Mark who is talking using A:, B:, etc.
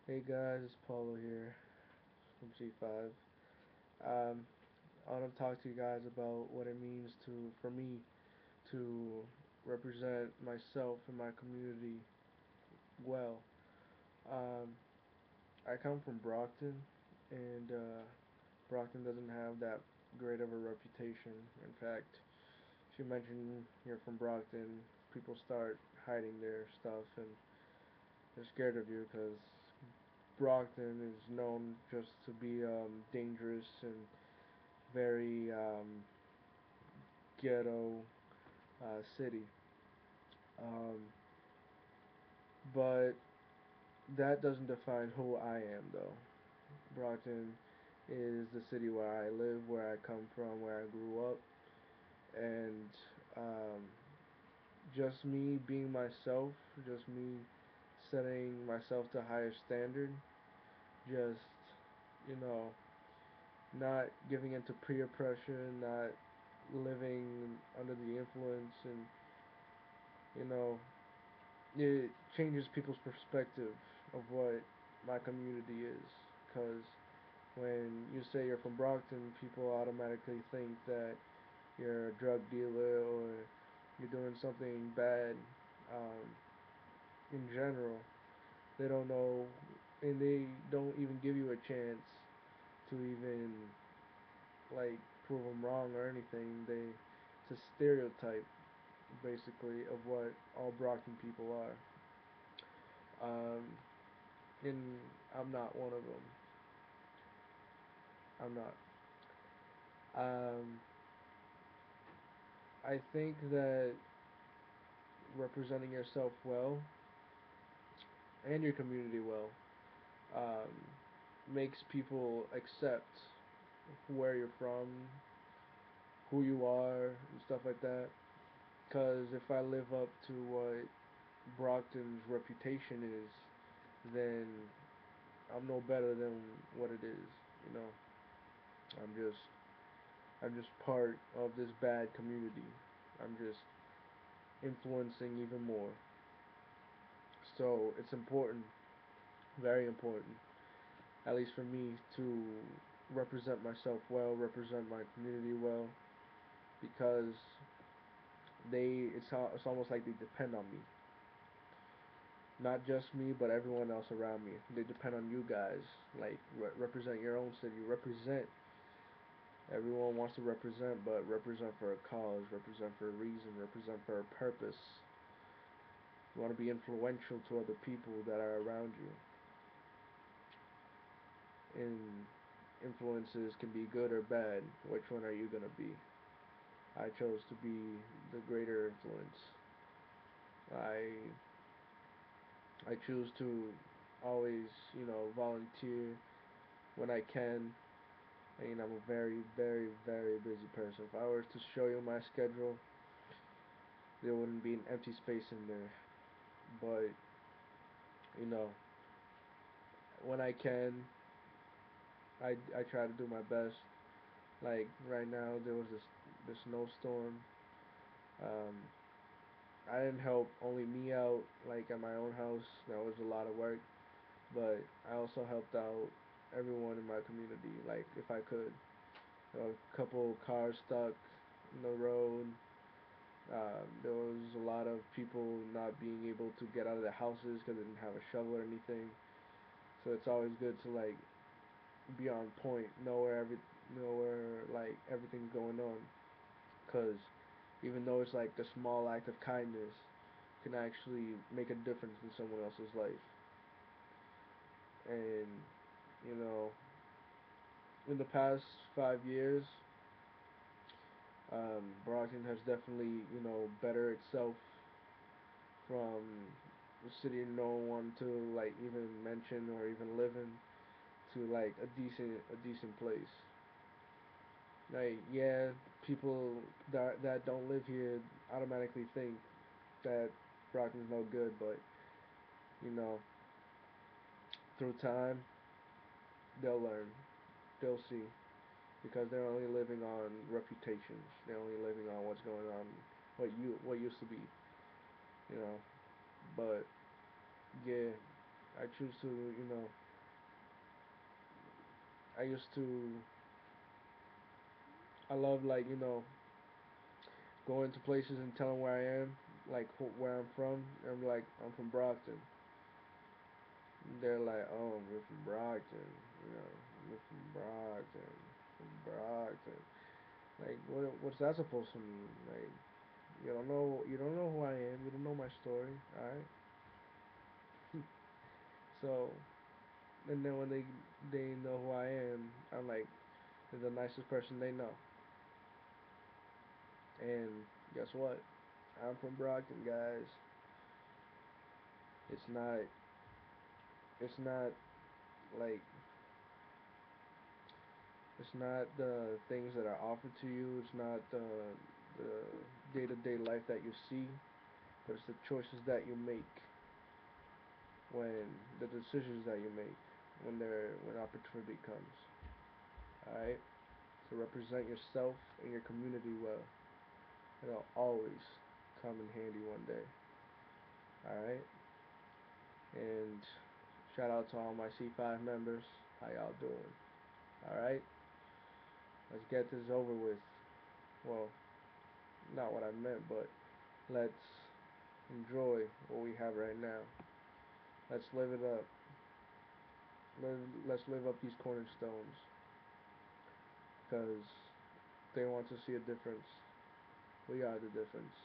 A: Hey guys, it's Paulo here from C5. Um, I want to talk to you guys about what it means for me to represent myself and my community well. Um, I come from Brockton, and Brockton doesn't have that great of a reputation. In fact, if you mention you're from Brockton, people start hiding their stuff and they're scared of you because Brockton is known just to be dangerous and very ghetto city. Um, but that doesn't define who I am, though. Brockton is the city where I live, where I come from, where I grew up, and um, just me being myself, just me setting myself to a higher standard, just you know, not giving into peer pressure, not living under the influence, and you know, it changes people's perspective of what my community is. Because when you say you're from Brockton, people automatically think that you're a drug dealer or you're doing something bad um, in general. They don't know, and they don't even give you a chance to even like prove them wrong or anything. It's a stereotype basically of what all Brockton people are. Um, and I'm not one of them. I'm not. Um, I think that representing yourself well and your community well um, makes people accept where you're from, who you are, and stuff like that. Because if I live up to what Brockton's reputation is, then I'm no better than what it is. You know, I'm just I'm just part of this bad community. I'm just influencing even more. So it's important, very important, at least for me, to represent myself well, represent my community well, because it's almost like they depend on me. Not just me, but everyone else around me. They depend on you guys. Like represent your own city. Represent. Everyone wants to represent, but represent for a cause. Represent for a reason. Represent for a purpose. You want to be influential to other people that are around you. And influences can be good or bad. Which one are you gonna be? I chose to be the greater influence. I I choose to always, volunteer when I can. I mean, I'm a very, very, very busy person. If I were to show you my schedule, there wouldn't be an empty space in there. But, you know, when I can, I try to do my best. Like right now, there was this snowstorm. Um, I didn't help only me out, like at my own house. That was a lot of work. But I also helped out everyone in my community, like if I could. A couple cars stuck in the road. There was a lot of people not being able to get out of their houses because they didn't have a shovel or anything. So it's always good to like be on point, know where like everything's going on, because even though it's like a small act of kindness, can actually make a difference in someone else's life. And you know, in the past 5 years, Brockton has definitely better itself from a city no one to like even mention or even live in to like a decent place. Like yeah, people that don't live here automatically think that Brockton's no good, but you know through time they'll learn, they'll see because they're only living on reputations. They're only living on what's going on, what used to be, you know. But yeah, I choose to, I used to, I love like, going to places and telling where I am, like where I'm from. I'm like, I'm from Brockton. They're like, oh, you're from Brockton, you're from Brockton, from Brockton. Like, what's that supposed to mean? Like, you don't know who I am. You don't know my story. All right. So, and then when they know who I am, I'm like, they're the nicest person they know. And guess what? I'm from Brockton, guys. It's not. It's not like. It's not the things that are offered to you. It's not the day-to-day life that you see, but it's the choices that you make when the decisions that you make when opportunity comes. All right. To represent yourself and your community well. It'll always come in handy one day. All right. And shout out to all my C5 members. How y'all doing? All right. Let's get this over with. Well, not what I meant, but let's enjoy what we have right now. Let's live it up. Let's live up these cornerstones because they want to see a difference. We are the difference.